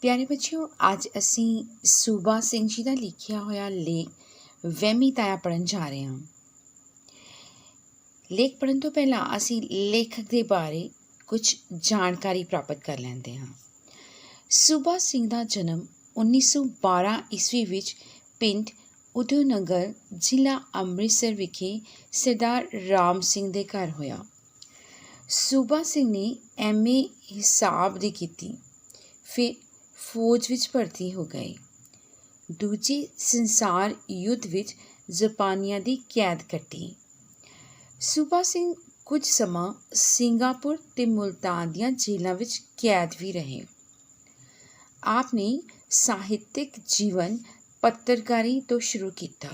ਪਿਆਰੇ ਬੱਚਿਓ, ਅੱਜ ਅਸੀਂ ਸੂਬਾ ਸਿੰਘ ਜੀ ਦਾ ਲਿਖਿਆ ਹੋਇਆ ਲੇਖ ਵਹਿਮੀ ਤਾਇਆ ਪੜ੍ਹਨ ਜਾ ਰਹੇ ਹਾਂ। ਲੇਖ ਪੜ੍ਹਨ ਤੋਂ ਪਹਿਲਾਂ ਅਸੀਂ ਲੇਖਕ ਦੇ ਬਾਰੇ ਕੁਝ ਜਾਣਕਾਰੀ ਪ੍ਰਾਪਤ ਕਰ ਲੈਂਦੇ ਹਾਂ। ਸੂਬਾ ਸਿੰਘ ਦਾ ਜਨਮ 1912 ਈਸਵੀ ਵਿੱਚ ਪਿੰਡ ਉਦਯੋਗਨਗਰ, ਜ਼ਿਲ੍ਹਾ ਅੰਮ੍ਰਿਤਸਰ ਵਿਖੇ ਸਰਦਾਰ ਰਾਮ ਸਿੰਘ ਦੇ ਘਰ ਹੋਇਆ। ਸੂਬਾ ਸਿੰਘ ਨੇ MA ਹਿਸਾਬ ਦੀ ਕੀਤੀ, ਫਿਰ ਫੌਜ ਵਿੱਚ ਭਰਤੀ ਹੋ ਗਏ। ਦੂਜੇ ਸੰਸਾਰ ਯੁੱਧ ਵਿੱਚ ਜਾਪਾਨੀਆਂ ਦੀ ਕੈਦ ਕੱਟੀ। ਸੂਬਾ ਸਿੰਘ ਕੁਝ ਸਮਾਂ ਸਿੰਗਾਪੁਰ ਤੇ ਮੁਲਤਾਨ ਦੀਆਂ ਜੇਲ੍ਹਾਂ ਵਿੱਚ ਕੈਦ ਵੀ ਰਹੇ। ਆਪ ਨੇ ਸਾਹਿਤਕ ਜੀਵਨ ਪੱਤਰਕਾਰੀ ਤੋਂ ਸ਼ੁਰੂ ਕੀਤਾ,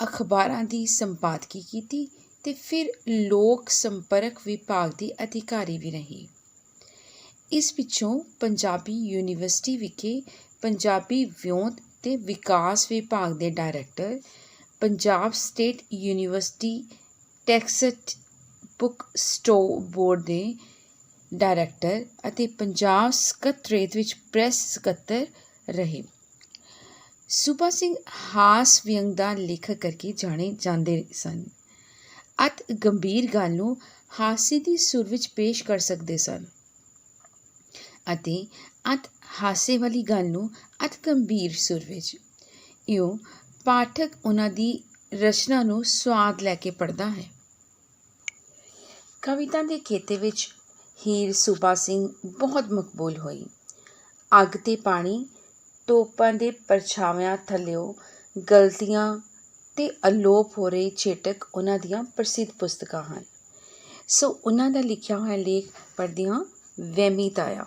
ਅਖਬਾਰਾਂ ਦੀ ਸੰਪਾਦਕੀ ਕੀਤੀ ਤੇ ਫਿਰ ਲੋਕ ਸੰਪਰਕ ਵਿਭਾਗ ਦੇ ਅਧਿਕਾਰੀ ਵੀ ਰਹੇ। ਇਸ ਪਿੱਛੋਂ ਪੰਜਾਬੀ ਯੂਨੀਵਰਸਿਟੀ ਵਿਖੇ ਪੰਜਾਬੀ ਵਿਉਂਤ ਤੇ ਵਿਕਾਸ ਵਿਭਾਗ ਦੇ director, Punjab state university text book store board ਦੇ ਡਾਇਰੈਕਟਰ ਅਤੇ ਪੰਜਾਬ ਸਕੱਤਰੇਤ ਵਿੱਚ ਪ੍ਰੈਸ ਸਕੱਤਰ ਰਹੇ। ਸੂਬਾ ਸਿੰਘ ਹਾਸ ਵਿਅੰਗ ਦਾ ਲੇਖਕ ਕਰਕੇ ਜਾਣੇ ਜਾਂਦੇ ਸਨ। ਅਤ ਗੰਭੀਰ ਗੱਲ ਨੂੰ ਹਾਸੇ ਦੀ ਸੁਰ ਵਿੱਚ ਪੇਸ਼ ਕਰ ਸਕਦੇ ਸਨ ਅਤੇ ਅਤ ਹਾਸੇ ਵਾਲੀ ਗੱਲ ਨੂੰ ਅਤ ਗੰਭੀਰ ਸੁਰ ਵਿੱਚ। ਇਉਂ ਪਾਠਕ ਉਹਨਾਂ ਦੀ ਰਚਨਾ ਨੂੰ ਸਵਾਦ ਲੈ ਕੇ ਪੜ੍ਹਦਾ ਹੈ। ਕਵਿਤਾ ਦੇ ਖੇਤੇ ਵਿੱਚ ਹੀਰ ਸੂਬਾ ਸਿੰਘ ਬਹੁਤ ਮਕਬੂਲ ਹੋਈ। ਅੱਗ ਤੇ ਪਾਣੀ, ਤੋਪਾਂ ਦੇ ਪਰਛਾਵਿਆਂ ਥੱਲਿਓ ਗਲਤੀਆਂ ਤੇ ਅਲੋਪ ਹੋ ਰਹੇ ਚੇਟਕ ਉਹਨਾਂ ਦੀਆਂ ਪ੍ਰਸਿੱਧ ਪੁਸਤਕਾਂ ਹਨ। ਸੋ ਉਹਨਾਂ ਦਾ ਲਿਖਿਆ ਹੋਇਆ ਲੇਖ ਪੜ੍ਹਦੇ ਹਾਂ। ਵਹਿਮੀ ਤਾਇਆ।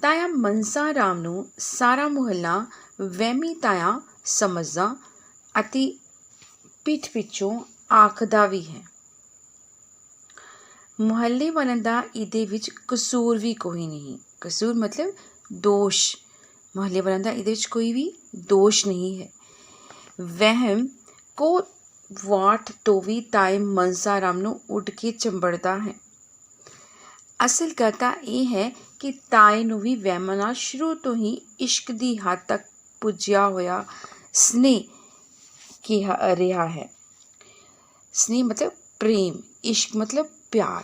ਤਾਇਆ ਮਨਸਾ ਰਾਮ ਨੂੰ ਸਾਰਾ ਮੁਹੱਲਾ ਵਹਿਮੀ ਤਾਇਆ ਸਮਝਦਾ ਅਤੇ ਪਿੱਠ ਪਿੱਛੋਂ ਆਖਦਾ ਵੀ ਹੈ। ਮੁਹੱਲੇ ਵਾਲਿਆਂ ਦਾ ਇਹਦੇ ਵਿੱਚ ਕਸੂਰ ਵੀ ਕੋਈ ਨਹੀਂ। ਕਸੂਰ ਮਤਲਬ ਦੋਸ਼। ਮੁਹੱਲੇ ਵਾਲਿਆਂ ਦਾ ਇਹਦੇ ਵਿੱਚ ਕੋਈ ਵੀ ਦੋਸ਼ ਨਹੀਂ ਹੈ। ਵਹਿਮ ਕੋ ਵਾਟ ਤੋਂ ਵੀ ਤਾਏ ਮਨਸਾ ਰਾਮ ਨੂੰ ਉੱਡ ਕੇ ਚੰਬੜਦਾ ਹੈ। ਅਸਲ ਗੱਲ ਤਾਂ ਇਹ ਹੈ ਕਿ ਤਾਏ ਨੂੰ ਵੀ ਵਹਿਮਾਂ ਨਾਲ ਸ਼ੁਰੂ ਤੋਂ ਹੀ ਇਸ਼ਕ ਦੀ ਹੱਦ ਤੱਕ ਪੁੱਜਿਆ ਹੋਇਆ ਸਨੇਹ ਕਿਹਾ ਰਿਹਾ ਹੈ। ਸਨੇਹ ਮਤਲਬ ਪ੍ਰੇਮ, ਇਸ਼ਕ ਮਤਲਬ ਪਿਆਰ।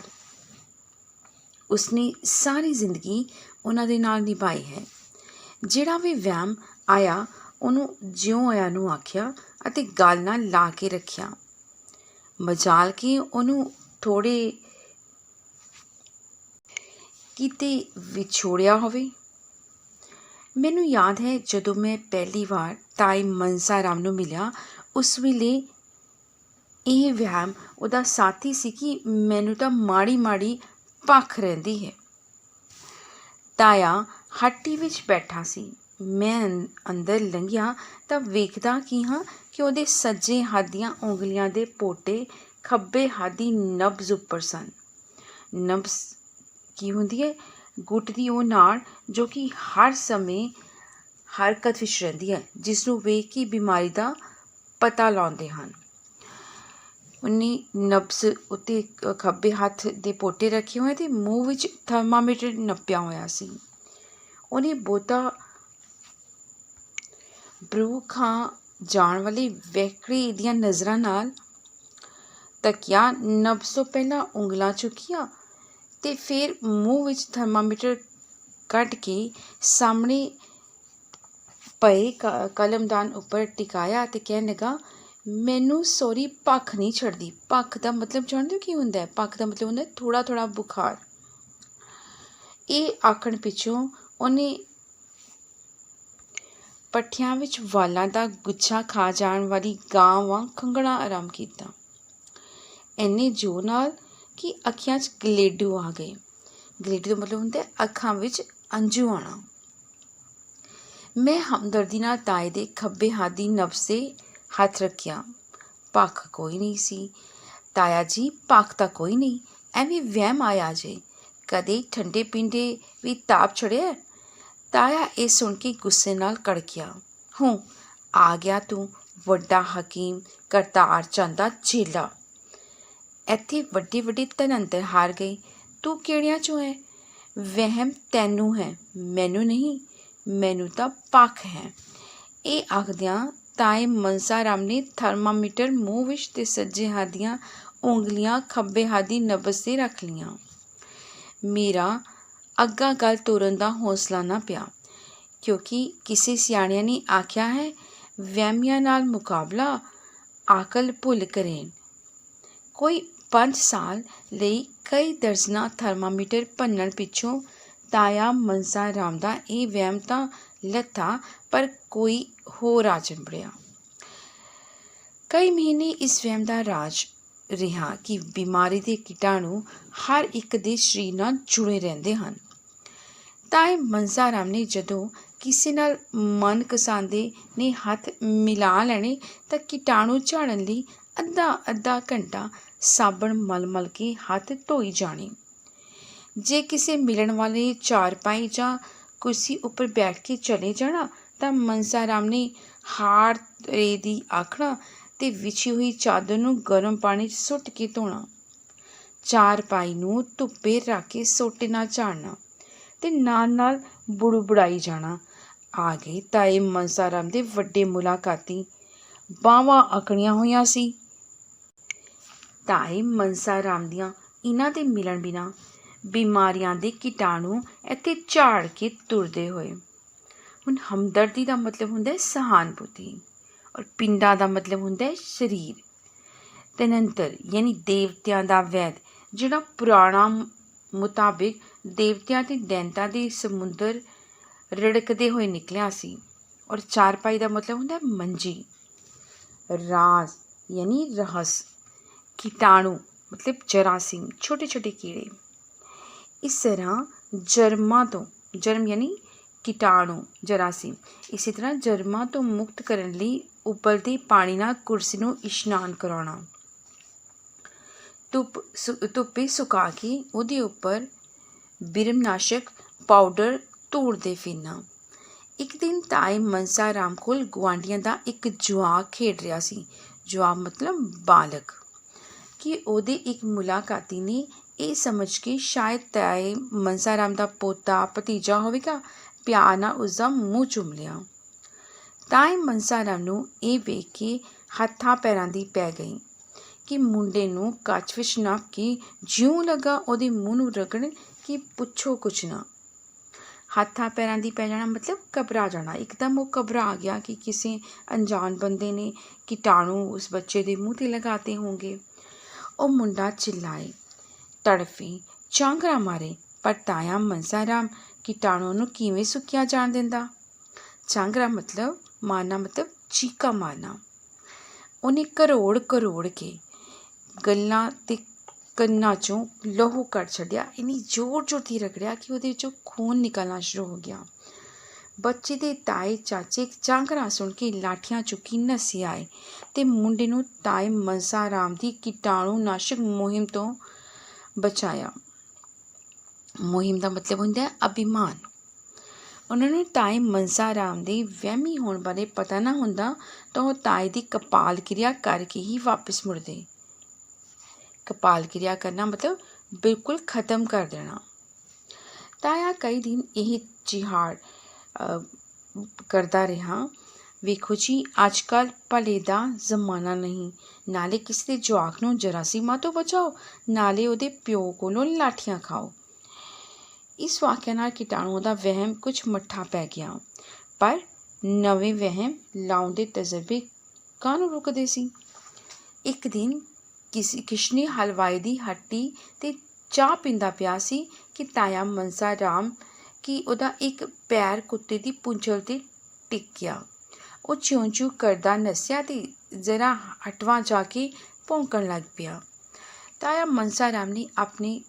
ਉਸਨੇ ਸਾਰੀ ਜ਼ਿੰਦਗੀ ਉਹਨਾਂ ਦੇ ਨਾਲ ਨਿਭਾਈ ਹੈ। ਜਿਹੜਾ ਵੀ ਵਹਿਮ ਆਇਆ ਉਹਨੂੰ ਜਿਉਂ ਆਇਆ ਨੂੰ ਆਖਿਆ ਅਤੇ ਗੱਲ ਨਾਲ ਲਾ ਕੇ ਰੱਖਿਆ। ਮਜਾਲ ਕਿ ਉਹਨੂੰ ਥੋੜ੍ਹੇ ਕਿਤੇ ਵਿਛੋੜਿਆ ਹੋਵੇ। ਮੈਨੂੰ ਯਾਦ ਹੈ ਜਦੋਂ ਮੈਂ ਪਹਿਲੀ ਵਾਰ ਤਾਏ ਮਨਸਾ ਰਾਮ ਨੂੰ ਮਿਲਿਆ, ਉਸ ਵੇਲੇ ਇਹ ਵਹਿਮ ਉਹਦਾ ਸਾਥੀ ਸੀ ਕਿ ਮੈਨੂੰ ਤਾਂ ਮਾੜੀ ਮਾੜੀ ਭੱਖ ਰਹਿੰਦੀ ਹੈ। ਤਾਇਆ ਹੱਟੀ ਵਿੱਚ ਬੈਠਾ ਸੀ। ਮੈਂ ਅੰਦਰ ਲੰਘਿਆ ਤਾਂ ਵੇਖਦਾ ਕੀ ਹਾਂ ਕਿ ਉਹਦੇ ਸੱਜੇ ਹੱਥ ਦੀਆਂ ਉਂਗਲੀਆਂ ਦੇ ਪੋਟੇ ਖੱਬੇ ਹੱਥ ਦੀ ਨਬਜ਼ ਉੱਪਰ ਸਨ। ਨਬਜ਼ ਕੀ ਹੁੰਦੀ ਹੈ? ਗੁੱਟ ਦੀ ਉਹ ਨਾੜ ਜੋ ਕਿ ਹਰ ਸਮੇਂ ਹਰਕਤ ਵਿੱਚ ਰਹਿੰਦੀ ਹੈ, ਜਿਸ ਨੂੰ ਵੇਖ ਕੇ ਬਿਮਾਰੀ ਦਾ ਪਤਾ ਲਾਉਂਦੇ ਹਨ। ਉਹਨੇ ਨਬਜ਼ ਉੱਤੇ ਖੱਬੇ ਹੱਥ ਦੇ ਪੋਟੇ ਰੱਖੇ ਹੋਏ ਅਤੇ ਮੂੰਹ ਵਿੱਚ ਥਰਮਾਮੀਟਰ ਨੱਪਿਆ ਹੋਇਆ ਸੀ। ਉਹਨੇ ਬਹੁਤਾ ਬਰੂ ਖਾਂ ਜਾਣ ਵਾਲੀ ਵੈਕੜੀ ਦੀਆਂ ਨਜ਼ਰਾਂ ਨਾਲ ਤੱਕਿਆ। ਨਬਜ਼ ਤੋਂ ਪਹਿਲਾਂ ਉਂਗਲਾਂ ਚੁੱਕੀਆਂ ਤੇ ਫਿਰ ਮੂੰਹ ਵਿੱਚ ਥਰਮਾਮੀਟਰ ਕੱਢ ਕੇ ਸਾਹਮਣੇ ਪਏ ਕਲਮਦਾਨ ਉੱਪਰ ਟਿਕਾਇਆ ਅਤੇ ਕਹਿਣ ਲੱਗਾ, ਮੈਨੂੰ ਸੋਰੀ ਭੱਖ ਨਹੀਂ ਛੱਡਦੀ। ਭੱਖ ਦਾ ਮਤਲਬ ਜਾਣਦੇ ਹੋ ਕੀ ਹੁੰਦਾ ਹੈ? ਭੱਖ ਦਾ ਮਤਲਬ ਹੁੰਦਾ ਥੋੜ੍ਹਾ ਥੋੜ੍ਹਾ ਬੁਖਾਰ। ਇਹ ਆਖਣ ਪਿੱਛੋਂ ਉਹਨੇ ਪੱਠਿਆਂ ਵਿੱਚ ਵਾਲਾਂ ਦਾ ਗੁੱਛਾ ਖਾ ਜਾਣ ਵਾਲੀ ਗਾਂ ਵਾਂਗ ਖੰਘਣਾ ਆਰੰਭ ਕੀਤਾ, ਇੰਨੇ ਜ਼ੋਰ ਨਾਲ ਕਿ ਅੱਖੀਆਂ 'ਚ ਗਲੇਡੂ ਆ ਗਏ। ਗਲੇਡੂ ਦਾ ਮਤਲਬ ਹੁੰਦਾ ਅੱਖਾਂ ਵਿੱਚ ਅੰਜੂ ਆਉਣਾ। ਮੈਂ ਹਮਦਰਦੀ ਨਾਲ ਤਾਏ ਦੇ ਖੱਬੇ ਹੱਥ ਦੀ ਨਬਜ਼ 'ਤੇ ਹੱਥ ਰੱਖਿਆ। ਭੱਖ ਕੋਈ ਨਹੀਂ ਸੀ। ਤਾਇਆ ਜੀ, ਭੱਖ ਤਾਂ ਕੋਈ ਨਹੀਂ, ਐਵੇਂ ਵਹਿਮ ਆਇਆ ਜੇ। ਕਦੇ ਠੰਡੇ ਪੀਂਦੇ ਵੀ ਤਾਪ ਚੜਿਆ? ਤਾਇਆ ਇਹ ਸੁਣ ਕੇ ਗੁੱਸੇ ਨਾਲ ਕੜਕਿਆ। ਹੂੰ, ਆ ਗਿਆ ਤੂੰ ਵੱਡਾ ਹਕੀਮ ਕਰਤਾਰ ਚੰਦ ਦਾ ਚੇਲਾ। ਇੱਥੇ ਵੱਡੇ ਵੱਡੇ ਧਨੰਤਰ ਹਾਰ ਗਏ, ਤੂੰ ਕਿਹੜਿਆਂ 'ਚੋਂ ਹੈ? ਵਹਿਮ ਤੈਨੂੰ ਹੈ, ਮੈਨੂੰ ਨਹੀਂ, ਮੈਨੂੰ ਤਾਂ ਪੱਖ ਹੈ। ਇਹ ਆਖਦਿਆਂ ਤਾਏ ਮਨਸਾ ਰਾਮ ਨੇ ਥਰਮਾਮੀਟਰ ਮੂੰਹ ਵਿੱਚ ਤੇ ਸੱਜੇ ਹੱਥ ਦੀਆਂ ਉਂਗਲੀਆਂ ਖੱਬੇ ਹੱਥ ਦੀ ਨਬਜ਼ 'ਤੇ ਰੱਖ ਲਈਆਂ। ਮੇਰਾ ਅੱਗਾ ਗੱਲ ਤੋਰਨ ਦਾ ਹੌਸਲਾ ਨਾ ਪਿਆ, ਕਿਉਂਕਿ ਕਿਸੇ ਸਿਆਣਿਆਂ ਨੇ ਆਖਿਆ ਹੈ, ਵਹਿਮੀਆਂ ਨਾਲ ਮੁਕਾਬਲਾ ਆਕਲ ਭੁੱਲ ਕਰੇਨ। ਕੋਈ 5 ਸਾਲ ਲਈ ਕਈ ਦਰਜਨਾਂ ਥਰਮਾਮੀਟਰ ਭੰਨਣ ਪਿੱਛੋਂ ਤਾਇਆ ਮਨਸਾ ਰਾਮ ਦਾ ਇਹ ਵਹਿਮ ਤਾਂ ਲੱਥਾ, ਪਰ ਕੋਈ ਹੋਰ ਆ ਚੰਬੜਿਆ। ਕਈ ਮਹੀਨੇ ਇਸ ਵਹਿਮ ਦਾ ਰਾਜ ਰਿਹਾ ਕਿ ਬਿਮਾਰੀ ਦੇ ਕੀਟਾਣੂ ਹਰ ਇੱਕ ਦੇ ਸਰੀਰ ਨਾਲ ਜੁੜੇ ਰਹਿੰਦੇ ਹਨ। ਤਾਏ ਮਨਸਾ ਰਾਮ ਨੇ ਜਦੋਂ ਕਿਸੇ ਨਾਲ ਮਨ ਕਸਾਂਦੇ ਨੇ ਹੱਥ ਮਿਲਾ ਲੈਣੇ ਤਾਂ ਕੀਟਾਣੂ ਝਾੜਨ ਲਈ ਅੱਧਾ ਘੰਟਾ ਸਾਬਣ ਮਲ ਕੇ ਹੱਥ ਧੋਈ ਜਾਣੇ। ਜੇ ਕਿਸੇ ਮਿਲਣ ਵਾਲੇ ਚਾਰਪਾਈ ਜਾਂ ਕੁਰਸੀ ਉੱਪਰ ਬੈਠ ਕੇ ਚਲੇ ਜਾਣਾ ਤਾਂ ਮਨਸਾ ਰਾਮ ਨੇ ਹਾਰ ਦੀ ਆਖਣਾ ਤੇ ਵਿਛੀ ਹੋਈ ਚਾਦਰ ਨੂੰ ਗਰਮ ਪਾਣੀ 'ਚ ਸੁੱਟ ਕੇ ਧੋਣਾ। ਚਾਰਪਾਈ ਨੂੰ ਧੁੱਪੇ ਰੱਖ ਕੇ ਸੋਟੇ ਨਾਲ ਝਾੜਨਾ ਤੇ ਨਾਲ ਬੁੜਬੁੜਾਈ ਜਾਣਾ। ਆ ਗਏ ਤਾਏ ਮਨਸਾ ਰਾਮ ਦੇ ਵੱਡੇ ਮੁਲਾਕਾਤੀ, ਬਾਹਾਂ ਆਕੜੀਆਂ ਹੋਈਆਂ ਸੀ। ਤਾਏ ਮਨਸਾ ਰਾਮ ਦੀਆਂ ਇਹਨਾਂ ਦੇ ਮਿਲਣ ਬਿਨਾਂ ਬਿਮਾਰੀਆਂ ਦੇ ਕੀਟਾਣੂ ਇੱਥੇ ਝਾੜ ਕੇ ਤੁਰਦੇ ਹੋਏ। ਹੁਣ ਹਮਦਰਦੀ ਦਾ ਮਤਲਬ ਹੁੰਦਾ ਹੈ ਸਹਾਨੁਭੂਤੀ, ਔਰ ਪਿੰਡਾਂ ਦਾ ਮਤਲਬ ਹੁੰਦਾ ਹੈ ਸਰੀਰ। ਤਨੰਤਰ ਯਾਨੀ ਦੇਵਤਿਆਂ ਦਾ ਵੈਦ, ਜਿਹੜਾ ਪੁਰਾਣਾ ਮੁਤਾਬਿਕ ਦੇਵਤਿਆਂ ਤੇ ਦੈਂਤਾਂ ਦੇ ਸਮੁੰਦਰ ਰੜਕਦੇ ਹੋਏ ਨਿਕਲਿਆ ਸੀ। ਔਰ ਚਾਰਪਾਈ ਦਾ ਮਤਲਬ ਹੁੰਦਾ ਹੈ ਮੰਜੀ। ਰਾਜ ਯਾਨੀ ਰਹੱਸ, ਕੀਟਾਣੂ ਮਤਲਬ ਜਰਾਸੀਮ, ਛੋਟੇ ਛੋਟੇ ਕੀੜੇ। ਇਸ ਤਰ੍ਹਾਂ ਜਰਮ ਯਾਨੀ ਕੀਟਾਣੂ ਜਰਾਸੀਮ, ਇਸੇ ਤਰ੍ਹਾਂ ਜਰਮਾਂ ਤੋਂ ਮੁਕਤ ਕਰਨ ਲਈ ਉਬਲਦੇ ਪਾਣੀ ਨਾਲ ਕੁਰਸੀ ਨੂੰ ਇਸ਼ਨਾਨ ਕਰਾਉਣਾ, ਧੁੱਪੇ ਸੁਕਾ ਕੇ ਉਹਦੇ ਉੱਪਰ ਬਿਰਮਨਾਸ਼ਕ ਪਾਊਡਰ ਧੂੜਦੇ ਫਿਰਨਾ। ਇੱਕ ਦਿਨ ਤਾਏ ਮਨਸਾ ਰਾਮ ਕੋਲ ਗੁਆਂਢੀਆਂ ਦਾ ਇੱਕ ਜਵਾਕ ਖੇਡ ਰਿਹਾ ਸੀ। ਜਵਾਕ ਮਤਲਬ ਬਾਲਕ। ਕਿ ਉਹਦੇ ਇੱਕ ਮੁਲਾਕਾਤੀ ਨੇ ਇਹ ਸਮਝ ਕੇ ਸ਼ਾਇਦ ਤਾਏ ਮਨਸਾ ਰਾਮ ਦਾ ਪੋਤਾ ਭਤੀਜਾ ਹੋਵੇਗਾ, ਪਿਆਰ ਨਾਲ ਉਸਦਾ ਮੂੰਹ ਚੁੰਮ ਲਿਆ। ਤਾਏ ਮਨਸਾ ਰਾਮ ਨੂੰ ਇਹ ਵੇਖ ਕੇ ਹੱਥਾਂ ਪੈਰਾਂ ਦੀ ਪੈ ਗਈ ਕਿ ਮੁੰਡੇ ਨੂੰ ਕੱਚ ਵਿੱਚ ਨੱਪ ਕੇ ਜਿਉਂ ਲੱਗਾ ਉਹਦੇ ਮੂੰਹ ਨੂੰ ਰਗੜਨ ਕਿ ਪੁੱਛੋ ਕੁਛ ਨਾ। ਹੱਥਾਂ ਪੈਰਾਂ ਦੀ ਪੈ ਜਾਣਾ ਮਤਲਬ ਘਬਰਾ ਜਾਣਾ। ਇੱਕਦਮ ਉਹ ਘਬਰਾ ਗਿਆ ਕਿ ਕਿਸੇ ਅਣਜਾਣ ਬੰਦੇ ਨੇ ਕੀਟਾਣੂ ਉਸ ਬੱਚੇ ਦੇ ਮੂੰਹ 'ਤੇ ਲਗਾਤੇ ਹੋਣਗੇ। ਉਹ ਮੁੰਡਾ ਚਿল্ਲਾਏ, ਤੜਫੇ, ਚਾਂਗਰਾ ਮਾਰੇ, ਪਰ ਤਾਇਆ ਮਨਸਾ ਰਾਮ ਕੀਟਾਣੂ ਨੂੰ ਕਿਵੇਂ ਸੁੱਕਿਆ ਜਾਣ ਦਿੰਦਾ। ਚਾਂਗਰਾ ਮਤਲਬ ਮਾਰਨਾ, ਮਤਲਬ ਚੀਕਾ ਮਾਰਨਾ। ਉਹਨੇ ਕਰੋੜ ਕੇ ਗੱਲਾਂ ਤੇ ਕੰਨਾਂ 'ਚੋਂ ਲਹੂ ਕੱਢ ਛੱਡਿਆ। ਇੰਨੀ ਜ਼ੋਰ ਦੀ ਰਗੜਿਆ ਕਿ ਉਹਦੇ 'ਚੋਂ ਖੂਨ ਨਿਕਲਣਾ ਸ਼ੁਰੂ ਹੋ ਗਿਆ। ਬੱਚੇ ਦੇ ਤਾਏ ਚਾਚੇ ਚਾਂਗਰਾ ਸੁਣ ਕੇ ਲਾਠੀਆਂ ਚੁੱਕੀ ਨੱਸੇ ਆਏ ਤੇ ਮੁੰਡੇ ਨੂੰ ਤਾਏ ਮਨਸਾ ਰਾਮ ਦੀ ਕੀਟਾਣੂ ਨਾਸ਼ਕ ਮੁਹਿੰਮ ਤੋਂ ਬਚਾਇਆ। ਮੁਹਿੰਮ ਦਾ ਮਤਲਬ ਹੁੰਦਾ ਹੈ ਅਭਿਮਾਨ। ਉਹਨਾਂ ਨੂੰ ਤਾਏ ਮਨਸਾ ਰਾਮ ਦੇ ਵਹਿਮੀ ਹੋਣ ਬਾਰੇ ਪਤਾ ਨਾ ਹੁੰਦਾ ਤਾਂ ਉਹ ਤਾਏ ਦੀ ਕਪਾਲ ਕਿਰਿਆ ਕਰਕੇ ਹੀ ਵਾਪਿਸ ਮੁੜਦੇ। ਕਪਾਲ ਕਿਰਿਆ ਕਰਨਾ ਮਤਲਬ ਬਿਲਕੁਲ ਖਤਮ ਕਰ ਦੇਣਾ। ਤਾਇਆ ਕਈ ਦਿਨ ਇਹ ਜਿਹਾੜ ਕਰਦਾ ਰਿਹਾ। ਵੇਖੋ ਜੀ, ਅੱਜ ਕੱਲ੍ਹ ਭਲੇ ਦਾ ਜ਼ਮਾਨਾ ਨਹੀਂ। ਨਾਲੇ ਕਿਸੇ ਦੇ ਜਵਾਕ ਨੂੰ ਜਰਾਸੀਮਾਂ ਤੋਂ ਬਚਾਓ, ਨਾਲੇ ਉਹਦੇ ਪਿਓ ਕੋਲੋਂ ਲਾਠੀਆਂ ਖਾਓ। ਇਸ ਵਾਕਿਆ ਨਾਲ ਕੀਟਾਣੂਆਂ ਦਾ ਵਹਿਮ ਕੁਝ ਮੱਠਾ ਪੈ ਗਿਆ, ਪਰ ਨਵੇਂ ਵਹਿਮ ਲਾਉਣ ਦੇ ਤਜਰਬੇ ਕਾਹਨੂੰ ਰੁਕਦੇ ਸੀ। ਇੱਕ ਦਿਨ ਕਿਸ਼ਨੇ ਹਲਵਾਈ ਦੀ ਹੱਟੀ 'ਤੇ ਚਾਹ ਪੀਂਦਾ ਪਿਆ ਸੀ ਕਿ ਤਾਇਆ ਮਨਸਾ ਰਾਮ ਕਿ ਉਹਦਾ ਇੱਕ ਪੈਰ ਕੁੱਤੇ ਦੀ ਪੂੰਛਲ 'ਤੇ ਟਿਕ ਗਿਆ। ਉਹ ਚਿਉਂ ਕਰਦਾ ਨੱਸਿਆ ਤੇ ਜ਼ਰਾ ਹਟਵਾ ਜਾ ਕੇ ਭੌਂਕਣ ਲੱਗ ਪਿਆ। ਤਾਇਆ ਮਨਸਾ ਰਾਮ ਨੇ ਆਪਣੇ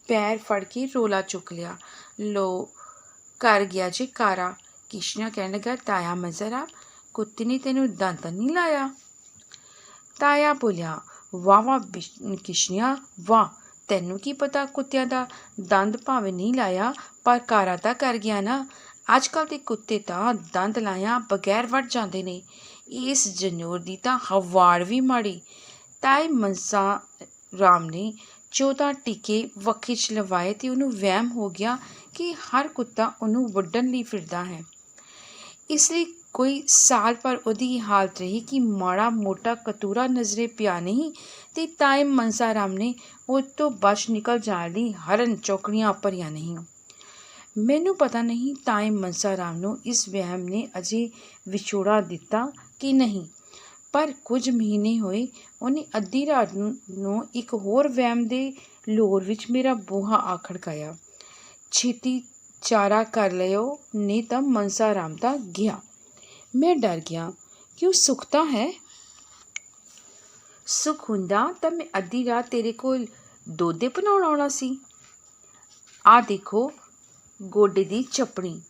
ਪੈਰ ਫੜ ਕੇ ਰੋਲਾ ਚੁੱਕ ਲਿਆ। ਲੋ, ਕਰ ਗਿਆ ਜੇ ਕਾਰਾ। ਕਿਸ਼ਨਾ ਕਹਿਣ ਲੱਗਾ, ਤਾਇਆ ਮਨਸਾ ਰਾਮ, ਕੁੱਤੇ ਨੇ ਤੈਨੂੰ ਦੰਦ ਨਹੀਂ ਲਾਇਆ? ਤਾਇਆ ਬੋਲਿਆ, ਵਾਹ ਕਿਸ਼ਨਿਆ ਵਾਹ, ਤੈਨੂੰ ਕੀ ਪਤਾ ਕੁੱਤਿਆਂ ਦਾ ਦੰਦ ਭਾਵੇਂ ਨਹੀਂ ਲਾਇਆ ਪਰ ਕਾਰਾ ਤਾਂ ਕਰ ਗਿਆ ਨਾ। ਅੱਜ ਕੱਲ੍ਹ ਦੇ ਕੁੱਤੇ ਤਾਂ ਦੰਦ ਲਾਇਆ ਬਗੈਰ ਵੱਢ ਜਾਂਦੇ ਨੇ। ਇਸ ਜਨੌਰ ਦੀ ਤਾਂ ਹਵਾੜ ਵੀ ਮਾੜੀ। ਤਾਏ ਮਨਸਾ ਰਾਮ ਨੇ 14 ਟੀਕੇ ਵੱਖੀ 'ਚ ਲਵਾਏ ਅਤੇ ਉਹਨੂੰ ਵਹਿਮ ਹੋ ਗਿਆ ਕਿ ਹਰ ਕੁੱਤਾ ਉਹਨੂੰ ਵੱਢਣ ਲਈ ਫਿਰਦਾ ਹੈ। ਇਸ ਲਈ ਕੋਈ ਸਾਲ ਭਰ ਉਹਦੀ ਹਾਲਤ ਰਹੀ ਕਿ ਮਾੜਾ ਮੋਟਾ ਕਤੂਰਾ ਨਜ਼ਰੇ ਪਿਆ ਨਹੀਂ ਅਤੇ ਤਾਏ ਮਨਸਾ ਰਾਮ ਨੇ ਉਹ ਤੋਂ ਬਚ ਨਿਕਲ ਜਾਣ ਲਈ ਹਰਨ ਚੌਕੜੀਆਂ ਭਰੀਆਂ ਨਹੀਂ। ਮੈਨੂੰ ਪਤਾ ਨਹੀਂ ਤਾਏ ਮਨਸਾ ਰਾਮ ਨੂੰ ਇਸ ਵਹਿਮ ਨੇ ਅਜੇ ਵਿਛੋੜਾ ਦਿੱਤਾ ਕਿ ਨਹੀਂ, ਪਰ ਕੁਝ ਮਹੀਨੇ ਹੋਏ ਉਹਨੇ ਅੱਧੀ ਰਾਤ ਨੂੰ ਇੱਕ ਹੋਰ ਵਹਿਮ ਦੇ ਲੋਰ ਵਿੱਚ ਮੇਰਾ ਬੂਹਾ ਆ ਖੜਕਾਇਆ, ਛੇਤੀ ਚਾਰਾ ਕਰ ਲਿਓ ਨਹੀਂ ਤਾਂ ਮਨਸਾ ਰਾਮ ਤਾਂ ਗਿਆ। ਮੈਂ ਡਰ ਗਿਆ ਕਿ ਉਹ ਸੁੱਖ ਤਾਂ ਹੈ। ਸੁੱਖ ਹੁੰਦਾ ਤਾਂ ਮੈਂ ਅੱਧੀ ਰਾਤ ਤੇਰੇ ਕੋਲ ਦੋਧੇ ਬਣਾਉਣ ਆਉਣਾ ਸੀ। ਆਹ ਦੇਖੋ ਗੋਡੇ ਦੀ ਚੱਪਣੀ।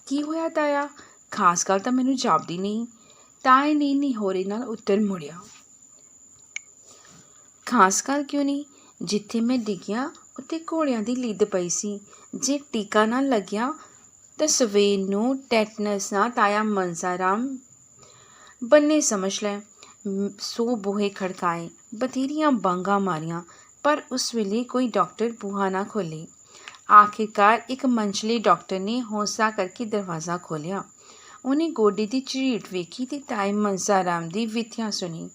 ਕੀ ਹੋਇਆ ਤਾਇਆ? ਖਾਸ ਗੱਲ ਤਾਂ ਮੈਨੂੰ ਜਾਪਦੀ ਨਹੀਂ। ਤਾਏ ਨੇ ਨਿਹੋਰੇ ਨਾਲ ਉੱਤਰ ਮੁੜਿਆ। ਖਾਸ ਗੱਲ ਕਿਉਂ ਨਹੀਂ? ਜਿੱਥੇ ਮੈਂ ਡਿੱਗਿਆ ਉੱਥੇ ਘੋੜਿਆਂ ਦੀ ਲਿੱਦ ਪਈ ਸੀ। ਜੇ ਟੀਕਾ ਨਾ ਲੱਗਿਆ ਤਾਂ ਸਵੇਰ ਨੂੰ ਟੈਟਨਸ ਨਾਲ ਤਾਇਆ ਮਨਸਾ ਰਾਮ ਬੰਨੇ ਸਮਝ ਲੈ। 100 ਬੂਹੇ ਖੜਕਾਏ, ਬਥੇਰੀਆਂ ਬਾਂਗਾਂ ਮਾਰੀਆਂ, ਪਰ ਉਸ ਵੇਲੇ ਕੋਈ ਡਾਕਟਰ ਬੂਹਾ ਨਾ ਖੋਲ੍ਹੇ। ਆਖਿਰਕਾਰ ਇੱਕ ਮੰਚਲੇ ਡਾਕਟਰ ਨੇ ਹੌਸਲਾ ਕਰਕੇ ਦਰਵਾਜ਼ਾ ਖੋਲ੍ਹਿਆ। ਉਹਨੇ ਗੋਡੇ ਦੀ ਝਰੀਟ ਵੇਖੀ ਅਤੇ ਤਾਏ ਮਨਸਾ ਰਾਮ ਦੀ ਵਿਥਿਆ ਸੁਣੀ।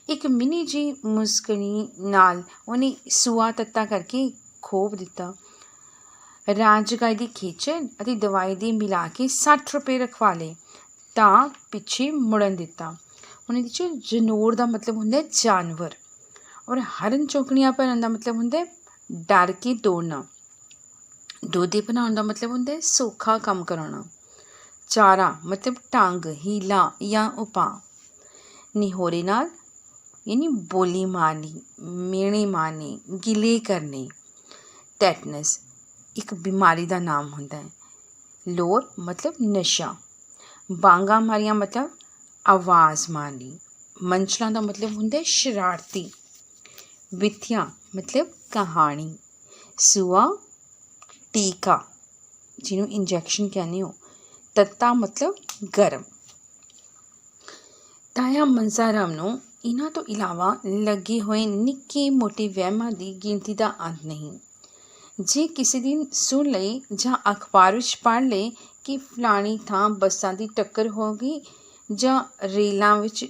ਇੱਕ ਮਿੰਨੀ ਜਿਹੀ ਮੁਸਕਣੀ ਨਾਲ ਉਹਨੇ ਸੂਆ ਤੱਤਾ ਕਰਕੇ ਖੋਭ ਦਿੱਤਾ। ਰਾਜਗਾਈ ਦੀ ਖੇਚਲ ਅਤੇ ਦਵਾਈ ਦੇ ਮਿਲਾ ਕੇ 60 ਰੁਪਏ ਰਖਵਾ ਲਏ ਤਾਂ ਪਿੱਛੇ ਮੁੜਨ ਦਿੱਤਾ। ਉਹਨੇ ਵਿੱਚ ਜਨੌਰ ਦਾ ਮਤਲਬ ਹੁੰਦਾ ਜਾਨਵਰ, ਔਰ ਹਰਨ ਚੌਕੜੀਆਂ ਭਰਨ ਦਾ ਮਤਲਬ ਹੁੰਦਾ ਡਰ ਕੇ ਦੌੜਨਾ। ਦੋਧੇ ਬਣਾਉਣ ਦਾ ਮਤਲਬ ਹੁੰਦਾ ਸੌਖਾ ਕੰਮ ਕਰਾਉਣਾ। ਚਾਰਾ ਮਤਲਬ ਢੰਗ, ਹੀਲਾ ਜਾਂ ਉਪਾਅ। ਨਿਹੋਰੇ ਨਾਲ ਯਾਨੀ ਬੋਲੀ ਮਾਰਨੀ, ਮਿਹਣੇ ਮਾਰਨੇ, ਗਿਲੇ ਕਰਨੇ। ਟੈਟਨਸ ਇੱਕ ਬਿਮਾਰੀ ਦਾ ਨਾਮ ਹੁੰਦਾ ਹੈ। ਲੋਰ ਮਤਲਬ ਨਸ਼ਾ। ਬਾਂਗਾਂ ਮਾਰੀਆਂ ਮਤਲਬ ਆਵਾਜ਼ ਮਾਰਨੀ। ਮੰਚਲਾਂ ਦਾ ਮਤਲਬ ਹੁੰਦਾ ਸ਼ਰਾਰਤੀ। ਵਿਥਿਆ ਮਤਲਬ ਕਹਾਣੀ। ਸੂਆ ਟੀਕਾ ਜਿਹਨੂੰ ਇੰਜੈਕਸ਼ਨ ਕਹਿੰਦੇ ਹੋ। ਤੱਤਾ ਮਤਲਬ ਗਰਮ। ਤਾਇਆ ਮਨਸਾ ਰਾਮ ਨੂੰ ਇਹਨਾਂ ਤੋਂ ਇਲਾਵਾ ਲੱਗੇ ਹੋਏ ਨਿੱਕੇ ਮੋਟੇ ਵਹਿਮਾਂ ਦੀ ਗਿਣਤੀ ਦਾ ਅੰਤ ਨਹੀਂ। ਜੇ ਕਿਸੇ ਦਿਨ ਸੁਣ ਲਈ ਜਾਂ ਅਖਬਾਰ ਵਿੱਚ ਪੜ੍ਹ ਲਏ ਕਿ ਫਲਾਣੀ ਥਾਂ ਬੱਸਾਂ ਦੀ ਟੱਕਰ ਹੋ ਗਈ ਜਾਂ ਰੇਲਾਂ ਵਿੱਚ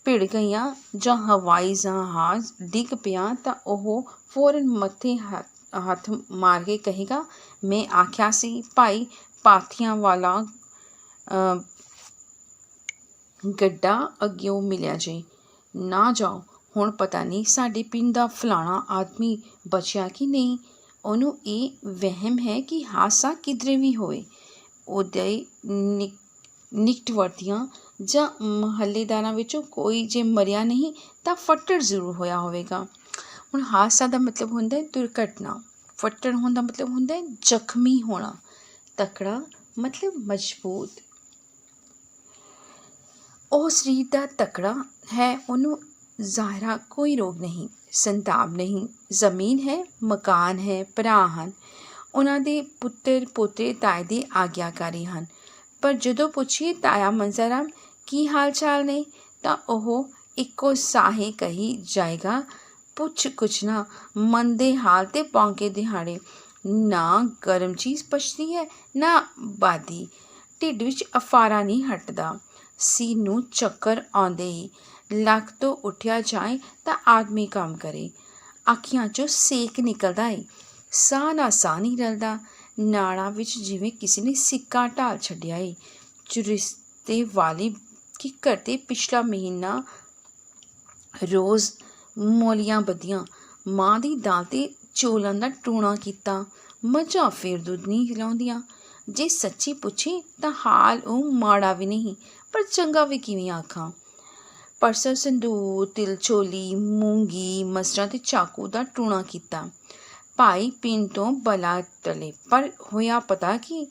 ਭਿੜ ਗਈਆਂ ਜਾਂ ਹਵਾਈ ਜਹਾਜ਼ ਡਿੱਗ ਪਿਆ ਤਾਂ ਉਹ ਫੌਰਨ ਮੱਥੇ ਹੱਥ ਮਾਰ ਕੇ ਕਹੇਗਾ, ਮੈਂ ਆਖਿਆ ਸੀ ਭਾਈ ਪਾਥੀਆਂ ਵਾਲਾ ਗੱਡਾ ਅੱਗਿਓਂ ਮਿਲਿਆ ਜੇ, ਨਾ ਜਾਓ। ਹੁਣ ਪਤਾ ਨਹੀਂ ਸਾਡੇ ਪਿੰਡ ਦਾ ਫਲਾਣਾ ਆਦਮੀ ਬਚਿਆ ਕਿ ਨਹੀਂ। ਉਹਨੂੰ ਇਹ ਵਹਿਮ ਹੈ ਕਿ ਹਾਦਸਾ ਕਿਧਰੇ ਵੀ ਹੋਵੇ। ਉਹਦੇ ਨਿਕਟਵਰਤੀਆਂ ਜਾਂ ਮਹੱਲੇਦਾਰਾਂ ਵਿੱਚੋਂ ਕੋਈ ਜੇ ਮਰਿਆ ਨਹੀਂ ਤਾਂ ਫੱਟੜ ਜ਼ਰੂਰ ਹੋਇਆ ਹੋਵੇਗਾ। ਹੁਣ ਹਾਦਸਾ ਦਾ ਮਤਲਬ ਹੁੰਦਾ ਦੁਰਘਟਨਾ। ਫੱਟੜ ਹੋਣ ਦਾ ਮਤਲਬ ਹੁੰਦਾ ਜ਼ਖਮੀ ਹੋਣਾ। ਤਕੜਾ ਮਤਲਬ ਮਜ਼ਬੂਤ। ਉਹ ਸਰੀਰ ਦਾ ਤਕੜਾ ਹੈ, ਉਹਨੂੰ ਜ਼ਾਹਿਰਾ ਕੋਈ ਰੋਗ ਨਹੀਂ, ਸੰਤਾਪ ਨਹੀਂ। ਜ਼ਮੀਨ ਹੈ, ਮਕਾਨ ਹੈ, ਭਰਾ ਹਨ, ਉਹਨਾਂ ਦੇ ਪੁੱਤਰ ਪੋਤਰੇ ਤਾਏ ਦੇ ਆਗਿਆਕਾਰੀ ਹਨ। ਪਰ ਜਦੋਂ ਪੁੱਛੀਏ ਤਾਇਆ ਮਨਸਾ ਰਾਮ ਕੀ ਹਾਲ ਚਾਲ ਨੇ ਤਾਂ ਉਹ ਇੱਕੋ ਸਾਹੇ ਕਹੀ ਜਾਏਗਾ, ਪੁੱਛ ਕੁਛ ਨਾ, ਮੰਦੇ ਹਾਲ ਤੇ ਪੌਂਕੇ ਦਿਹਾੜੇ। ਨਾ ਗਰਮ ਚੀਜ਼ ਪਚਦੀ ਹੈ ਨਾ ਬਾਦੀ। ਢਿੱਡ ਵਿੱਚ ਅਫਾਰਾ ਨਹੀਂ ਹਟਦਾ। ਸਿਰ ਨੂੰ ਚੱਕਰ ਆਉਂਦੇ ਹੀ। ਲੱਕ ਤੋਂ ਉੱਠਿਆ ਜਾਏ ਤਾਂ ਆਦਮੀ ਕੰਮ ਕਰੇ। ਅੱਖੀਆਂ 'ਚੋਂ ਸੇਕ ਨਿਕਲਦਾ ਏ। ਸਾਹ ਨਾਲ ਸਾਹ ਨਹੀਂ ਰਲਦਾ। ਨਾੜਾਂ ਵਿੱਚ ਜਿਵੇਂ ਕਿਸੇ ਨੇ ਸਿੱਕਾ ਢਾਲ ਛੱਡਿਆ ਏ। ਚੁਰਿਸਤੇ ਵਾਲੀ ਕਿੱਕਰ 'ਤੇ ਪਿਛਲਾ ਮਹੀਨਾ ਰੋਜ਼ ਮੌਲੀਆਂ ਬੱਧੀਆਂ। ਮਾਂ ਦੀ ਦਾਲ 'ਤੇ ਚੌਲਾਂ ਦਾ ਟੂਣਾ ਕੀਤਾ। ਮੱਝਾਂ ਫੇਰ ਦੁੱਧ ਨਹੀਂ ਪਿਲਾਉਂਦੀਆਂ। ਜੇ ਸੱਚੀ ਪੁੱਛੇ ਤਾਂ ਹਾਲ ਉਹ ਮਾੜਾ ਵੀ ਨਹੀਂ, ਪਰ ਚੰਗਾ ਵੀ ਕਿਵੇਂ ਆਖਾਂ। ਪਰਸੋਂ ਸੰਦੂਰ, ਤਿਲਚੋਲੀ, ਮੂੰਗੀ ਮਸਰਾਂ ਅਤੇ ਚਾਕੂ ਦਾ ਟੂਣਾ ਕੀਤਾ। ਭਾਈ ਪਿੰਡ ਤੋਂ ਬਲਾ ਟਲੇ, ਪਰ ਹੋਇਆ ਪਤਾ ਕਿ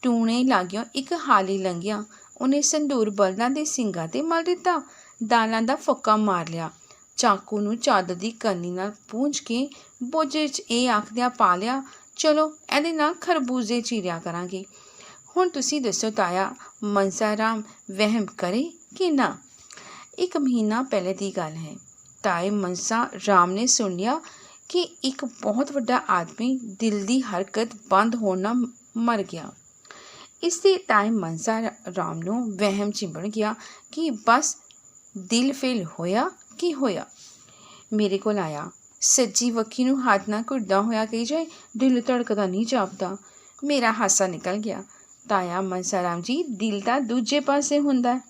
ਟੂਣੇ ਲਾਗਿਓ ਇੱਕ ਹਾਲੀ ਲੰਘਿਆ। ਉਹਨੇ ਸੰਦੂਰ ਬਲਦਾਂ ਦੇ ਸਿੰਗਾਂ 'ਤੇ ਮਲ ਦਿੱਤਾ, ਦਾਲਾਂ ਦਾ ਫੱਕਾ ਮਾਰ ਲਿਆ, ਚਾਕੂ ਨੂੰ ਚਾਦਰ ਦੀ ਕਰਨੀ ਨਾਲ ਪੂੰਝ ਕੇ ਬੋਝੇ 'ਚ ਇਹ ਆਖਦਿਆਂ ਪਾ ਲਿਆ, ਚਲੋ ਇਹਦੇ ਨਾਲ ਖਰਬੂਜ਼ੇ ਚੀਰਿਆ ਕਰਾਂਗੇ। ਹੁਣ ਤੁਸੀਂ ਦੱਸੋ ਤਾਇਆ ਮਨਸਾ ਰਾਮ ਵਹਿਮ ਕਰੇ ਕਿ ਨਾ। 1 ਮਹੀਨਾ ਪਹਿਲੇ ਦੀ ਗੱਲ ਹੈ। ताए मनसा राम ने सुन लिया कि एक बहुत वड्डा आदमी दिल की हरकत बंद होने नाल मर गया। इससे ताए मनसा राम नूं वहम चिंबड़ गया कि बस दिल फेल होया कि होया। मेरे कोल आया, सज्जी वक्खी नूं हाथ नाल घुटदा होया कही जाए, दिल धड़कदा नहीं जापदा। मेरा हासा निकल गया। ताया मनसा राम जी, दिल तां दूजे पासे हुंदा है,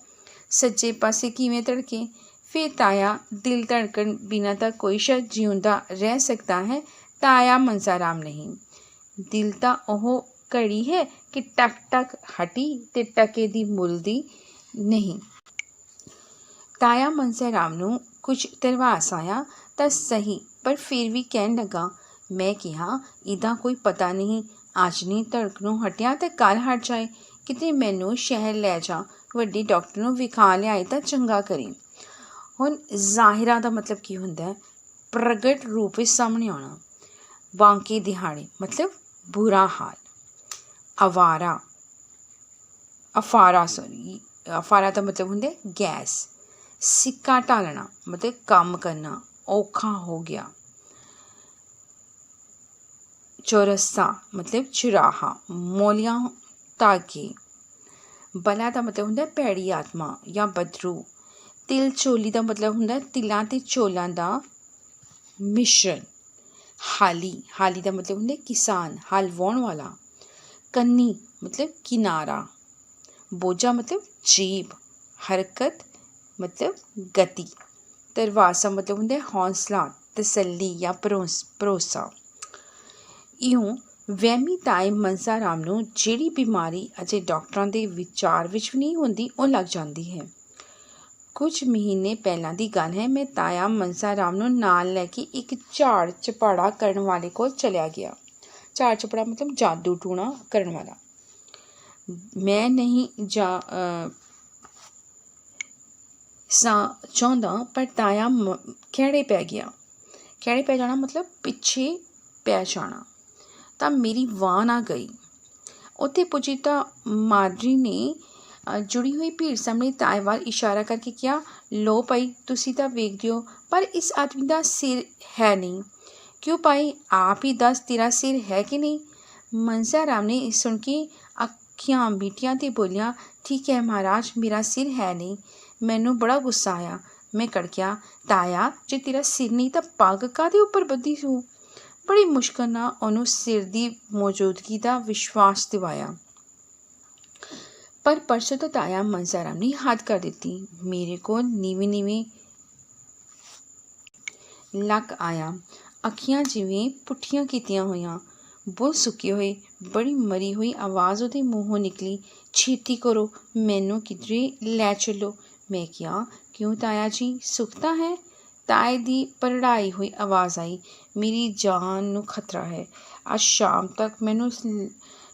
सज्जे पासे किवें धड़के? फिर ताया, दिल धड़कन बिना तां कोई शख्स जिउंदा रह सकता है? ताया मनसा राम नहीं, दिल तां ओह घड़ी है कि टक टक हटी ते टके दी मुलदी नहीं। ताया मनसा राम नूं कुछ धरवास आया तां सही, पर फिर भी कहन लगा। मैं कहा, इहदा कोई पता नहीं, अज नहीं धड़कनों हटिया ते कल हट जाए। किते मैनू शहर लै जा, वड्डे डॉक्टर नूं विखा लियाए तां चंगा करी। हुण ज़ाहिरा दा मतलब की हुंदा है? प्रगट रूप विच सामने आउणा। बांके दिहाड़े मतलब बुरा हाल। अफारा दा मतलब हुंदा है गैस। सिक्का ढालना मतलब काम करना, औखा हो गया। चौरस्ता मतलब चुराहा, मौलियां धागे। बला दा मतलब हुंदा है भैड़ी आत्मा या बदरू। तिल चोली दा मतलब हुंदा है तिलां ते चौलां दा मिश्रण। हाली दा मतलब हुंदा है किसान, हल वाहण वाला। कन्नी मतलब किनारा। बोझा मतलब जीभ। हरकत मतलब गति। धरवासा मतलब हुंदा है हौसला, तसल्ली या भरोसा। इउं वहमी ताए मनसा राम नूं जिहड़ी बीमारी अजे डॉक्टरां दे विचार विच भी नहीं हुंदी, ਉਹ ਲੱਗ ਜਾਂਦੀ है। कुछ महीने पहलां दी गल है, मैं ताया मनसा राम नूं नाल लैके एक झाड़ चपाड़ा करन वाले कोल चलिया गया। झाड़ चपड़ा मतलब जादू टूणा करन वाला। मैं नहीं चाहुंदा, पर ताया खैड़े पै गया। खैड़े पै जाना मतलब पिछे पै जाना। तां मेरी वाह ना गई। उत्थे पुजी तां मादरी ने जुड़ी हुई भीड़ सामने ताए वाल इशारा करके कहा, लो भाई, तुसी तां वेखदे हो, पर इस आदमी दा सिर है नहीं। क्यों भाई, आप ही दस, तेरा सिर है कि नहीं? मनसा राम ने सुन के अखियां मीटियां ते बोलिया, ठीक है महाराज, मेरा सिर है नहीं। मैनू बड़ा गुस्सा आया। मैं कड़किया, ताया, जे तेरा सिर नहीं तां पग काहदे उपर बधी सू? बड़ी मुश्किल नाल उहनूं सिर दी मौजूदगी दा विश्वास दिवाया। पर परसों तो ताया मनसा राम ने हद कर दित्ती। मेरे कोल नीवीं लक आया, अखियां जिवें पुट्ठियां कीतियां होईयां, बुੱਲ सुके होए। बड़ी मरी हुई आवाज़ ਉਹਦੇ ਮੂੰਹੋਂ निकली, छेती करो, मैनू किधरे लै चलो। मैं क्या, क्यों ताया जी, सुखता है? ताए दी भरड़ाई हुई आवाज़ आई, मेरी जान नू खतरा है। अज शाम तक मैनू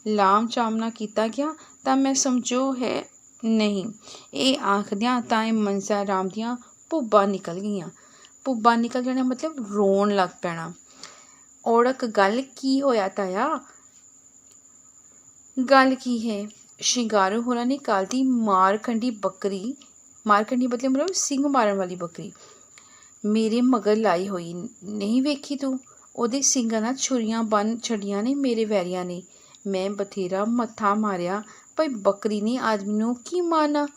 लाम चाम ना किया गया तां मैं समझो है नहीं। ये आखदियां ताए मनसा राम दियां भुब्बां निकल गईयां। भुब्बां निकल जाना मतलब रोन लग पैना। औड़क गल की होया ताया? गल की है, शिंगारू होना ने कल दी मारखंडी मतलब सिंह मारन वाली बकरी मेरे मगर लाई होई नहीं वेखी तू? ਉਹਦੇ ਸਿੰਘਾਂ ਨਾਲ ਛੁਰੀਆਂ ਬੰਨ ਛੱਡੀਆਂ ਨੇ ਮੇਰੇ ਵੈਰੀਆਂ ਨੇ। मैं बथेरा मत्था मारिया, पर बकरी ने आदमी नूं की मारना?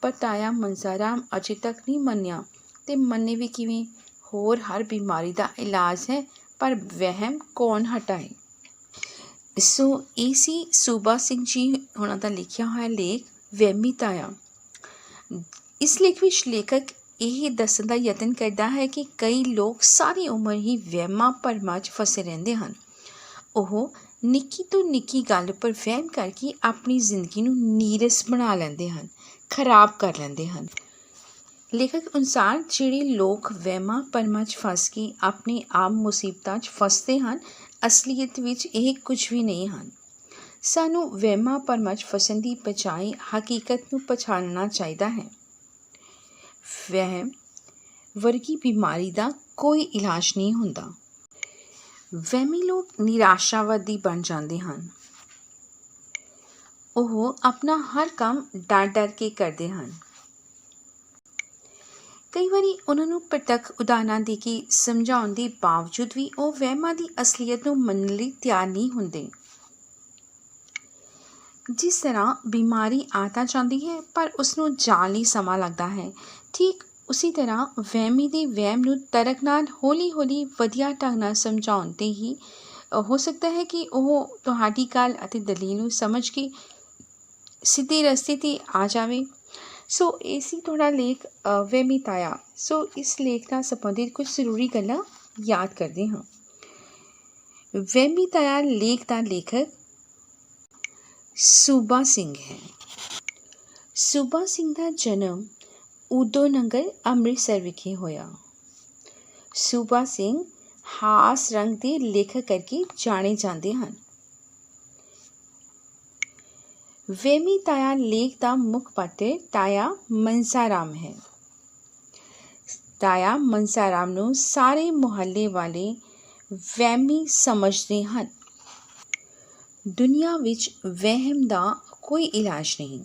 पर ताया मनसा राम अजे तक नहीं मन्निया, ते मन्ने भी किवें? होर हर बीमारी दा इलाज है, पर वहम कौन हटाए? सो ये सी सूबा सिंह जी होना दा लिखिया होया लेख वहमी ताया। इस लेख विच लेखक ਇਹ ਦੱਸਣ ਦਾ ਯਤਨ ਕਰਦਾ ਹੈ ਕਿ ਕਈ ਲੋਕ ਸਾਰੀ ਉਮਰ ਹੀ ਵਹਿਮਾਂ ਭਰਮਾਂ 'ਚ ਫਸੇ ਰਹਿੰਦੇ ਹਨ। ਉਹ ਨਿੱਕੀ ਤੋਂ ਨਿੱਕੀ ਗੱਲ ਪਰ ਵਹਿਮ ਕਰਕੇ ਆਪਣੀ ਜ਼ਿੰਦਗੀ ਨੂੰ ਨੀਰਸ ਬਣਾ ਲੈਂਦੇ ਹਨ, ਖਰਾਬ ਕਰ ਲੈਂਦੇ ਹਨ। ਲੇਖਕ ਅਨੁਸਾਰ ਜਿਹੜੇ ਲੋਕ ਵਹਿਮਾਂ ਭਰਮਾਂ 'ਚ ਫਸ ਕੇ ਆਪਣੇ ਆਪ ਮੁਸੀਬਤਾਂ 'ਚ ਫਸਦੇ ਹਨ, ਅਸਲੀਅਤ ਵਿੱਚ ਇਹ ਕੁਝ ਵੀ ਨਹੀਂ ਹਨ। ਸਾਨੂੰ ਵਹਿਮਾਂ ਭਰਮਾਂ 'ਚ ਫਸਣ ਦੀ ਬਜਾਏ ਹਕੀਕਤ ਨੂੰ ਪਛਾਣਨਾ ਚਾਹੀਦਾ ਹੈ। वहम वर्गी बीमारी का कोई इलाज नहीं हुंदा। वहमी लोग निराशावादी बन जाते हैं। वो अपना हर काम डर डर के करते हैं। ਕਈ ਵਾਰੀ ਉਹਨਾਂ ਨੂੰ ਪ੍ਰਤੱਖ ਉਦਾਹਰਨਾਂ ਦੇ ਕੇ ਸਮਝਾਉਣ ਦੇ ਬਾਵਜੂਦ ਵੀ ਉਹ ਵਹਿਮਾਂ ਦੀ ਅਸਲੀਅਤ ਨੂੰ ਮੰਨਣ ਲਈ ਤਿਆਰ ਨਹੀਂ ਹੁੰਦੇ। ਜਿਸ ਤਰ੍ਹਾਂ ਬਿਮਾਰੀ ਆ ਤਾਂ ਜਾਂਦੀ ਹੈ ਪਰ ਉਸ ਨੂੰ ਜਾਣ ਲਈ ਸਮਾਂ ਲੱਗਦਾ ਹੈ, ਠੀਕ ਉਸੇ ਤਰ੍ਹਾਂ ਵਹਿਮੀ ਦੇ ਵਹਿਮ ਨੂੰ ਤਰਕ ਨਾਲ ਹੌਲੀ ਹੌਲੀ ਵਧੀਆ ਢੰਗ ਨਾਲ ਸਮਝਾਉਣ 'ਤੇ ਹੀ ਹੋ ਸਕਦਾ ਹੈ ਕਿ ਉਹ ਤੁਹਾਡੀ ਗੱਲ ਅਤੇ ਦਲੀਲ ਨੂੰ ਸਮਝ ਕੇ ਸਿੱਧੇ ਰਸਤੇ 'ਤੇ ਆ ਜਾਵੇ। ਸੋ ਇਹ ਸੀ ਤੁਹਾਡਾ ਲੇਖ ਵਹਿਮੀ ਤਾਇਆ। ਸੋ ਇਸ ਲੇਖ ਨਾਲ ਸੰਬੰਧਿਤ ਕੁਝ ਜ਼ਰੂਰੀ ਗੱਲਾਂ ਯਾਦ ਕਰਦੇ ਹਾਂ। ਵਹਿਮੀ ਤਾਇਆ ਲੇਖ ਦਾ ਲੇਖਕ ਸੂਬਾ ਸਿੰਘ ਹੈ। ਸੂਬਾ ਸਿੰਘ ਦਾ ਜਨਮ ਉਦੋਨਗਰ ਅੰਮ੍ਰਿਤਸਰ ਵਿਖੇ ਹੋਇਆ। ਸੂਬਾ ਸਿੰਘ ਹਾਸ ਰੰਗ ਦੇ ਲੇਖਕ ਕਰਕੇ ਜਾਣੇ ਜਾਂਦੇ ਹਨ। ਵਹਿਮੀ ਤਾਇਆ ਲੇਖ ਦਾ ਮੁੱਖ ਪਾਤਰ ਤਾਇਆ ਮਨਸਾ ਰਾਮ ਹੈ। ਤਾਇਆ ਮਨਸਾ ਰਾਮ ਨੂੰ ਸਾਰੇ ਮੁਹੱਲੇ ਵਾਲੇ ਵਹਿਮੀ ਸਮਝਦੇ ਹਨ। ਦੁਨੀਆ ਵਿੱਚ ਵਹਿਮ ਦਾ ਕੋਈ ਇਲਾਜ ਨਹੀਂ।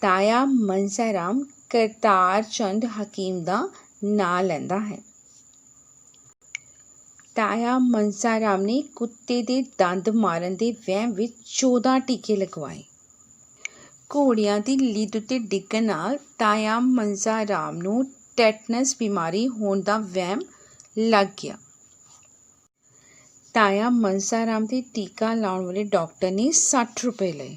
ਤਾਇਆ ਮਨਸਾ ਰਾਮ ਕਰਤਾਰ ਚੰਦ ਹਕੀਮ ਦਾ ਨਾਂ ਲੈਂਦਾ ਹੈ। ਤਾਇਆ ਮਨਸਾ ਰਾਮ ਨੇ ਕੁੱਤੇ ਦੇ ਦੰਦ ਮਾਰਨ ਦੇ ਵਹਿਮ ਵਿੱਚ 14 ਟੀਕੇ ਲਗਵਾਏ। ਘੋੜਿਆਂ ਦੀ ਲਿਦ ਉੱਤੇ ਡਿੱਗਣ ਨਾਲ ਤਾਇਆ ਮਨਸਾ ਰਾਮ ਨੂੰ ਟੈਟਨਸ ਬਿਮਾਰੀ ਹੋਣ ਦਾ ਵਹਿਮ ਲੱਗ ਗਿਆ। ਤਾਇਆ ਮਨਸਾ ਰਾਮ ਦੇ ਟੀਕਾ ਲਾਉਣ ਵਾਲੇ ਡਾਕਟਰ ਨੇ 60 ਰੁਪਏ ਲਏ।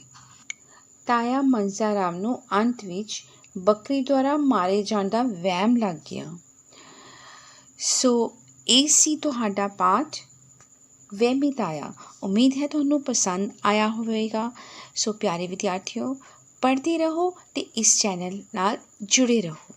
ਤਾਇਆ ਮਨਸਾ ਰਾਮ ਨੂੰ ਅੰਤ ਵਿੱਚ ਬੱਕਰੀ ਦੁਆਰਾ ਮਾਰੇ ਜਾਣ ਦਾ ਵਹਿਮ ਲੱਗ ਗਿਆ। ਸੋ ਇਹ ਸੀ ਤੁਹਾਡਾ ਪਾਠ ਵਹਿਮੀ ਤਾਇਆ। ਉਮੀਦ ਹੈ ਤੁਹਾਨੂੰ ਪਸੰਦ ਆਇਆ ਹੋਵੇਗਾ। ਸੋ ਪਿਆਰੇ ਵਿਦਿਆਰਥੀਓ, ਪੜ੍ਹਦੇ ਰਹੋ ਅਤੇ ਇਸ ਚੈਨਲ ਨਾਲ ਜੁੜੇ ਰਹੋ।